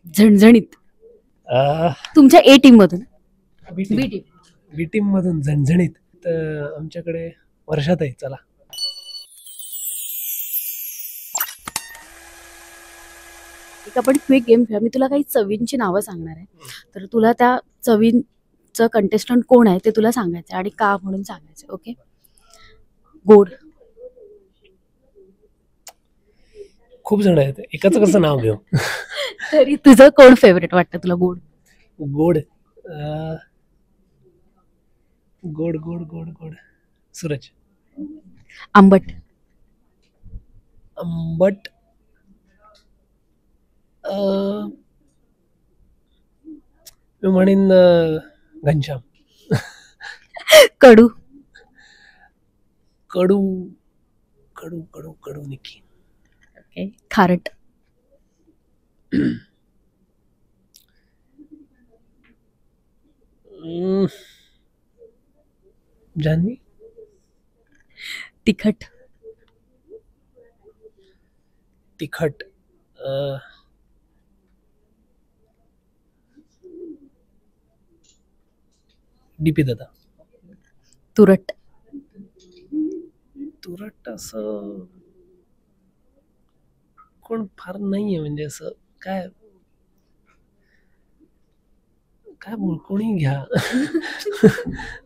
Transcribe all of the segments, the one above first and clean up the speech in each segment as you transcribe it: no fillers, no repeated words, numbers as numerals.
झणझणीत. अ, तुमच्या ए टीम मधून. बी बी टीम टीम. बी टीम मधून झणझणीत तर आमच्याकडे वर्षात आहे. चला एक आपण क्विक गेम खेळूया. मी तुला काही चवींची नावं सांगणार आहे. तर तुला त्या चवींचं कंटेस्टंट कोण आहे ते तुला सांगायचं आणि का म्हणून सांगायचं. ओके. गोड. खूप जण आहेत, एकाचं कसं नाव घेऊ. तरी तुझं कोण फेवरेट वाटतं तुला गोड? गोड गोड गोड गोड गोड सूरज. आंबट. आंबट मी म्हणेन घनश्याम. कडू. कडू कडू कडू कडू निकी. ओके. खारट. जान्हवी. तिखट. तिखट डीपी दादा. तुरट. तुरट असं कोण फार नाहीये, म्हणजे असं काय काय बोल, कोणी घ्या.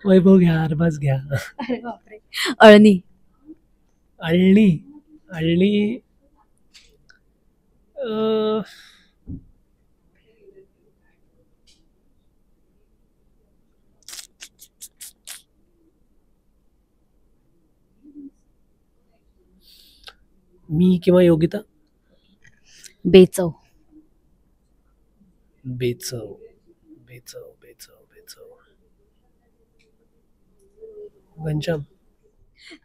वैभव घ्या, अरबाज घ्या. अरे बापरे. अळणी. अळणी. अळणी अं, मी किंवा योगिता. बेचव. बेचव बेचव बेचव बेचव घनश्याम.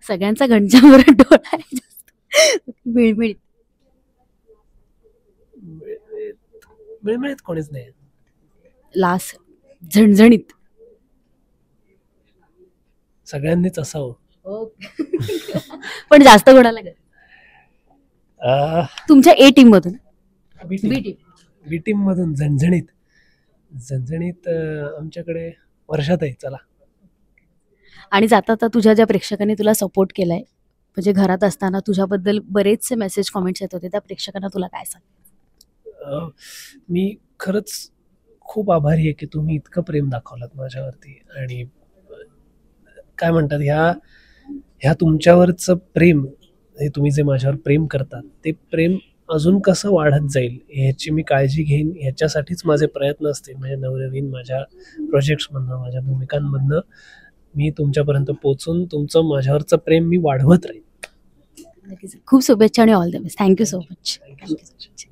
सगळ्यांचा घनच्यावर डोळा आहे जास्त. मिळमिळीत. मिळमिळत कोणीच नाही. लास. झणझणीत. सगळ्यांनीच असावं. पण जास्त गोडाला ग. तुमच्या ए टीम मधून. बी टीम. बी टीम मधून झणझणीत. झणझणीत आमच्याकडे वर्षात आहे. चला आणि जाता आता तुझ्या ज्या प्रेक्षकांनी तुला सपोर्ट केलाय, म्हणजे घरात असताना तुझ्याबद्दल बरेचसे मेसेज कॉमेंट्स येत होते, त्या प्रेक्षकांना तुला काय सांग? मी खरंच खूप आभारी आहे की तुम्ही इतकं प्रेम दाखवलात माझ्यावरती. आणि काय म्हणतात, ह्या तुमच्यावरचं प्रेम, हे तुम्ही जे माझ्यावर प्रेम करतात, ते प्रेम अजून कसं वाढत जाईल ह्याची मी काळजी घेईन. ह्याच्यासाठीच माझे प्रयत्न असतील. म्हणजे नवनवीन माझ्या प्रोजेक्ट्समधनं, माझ्या भूमिकांमधनं मी तुमच्यापर्यंत पोहोचून तुमचं माझ्यावरचं प्रेम मी वाढवत राहीन. खूप शुभेच्छा आणि all the best. Thank you so much. Thank you so much.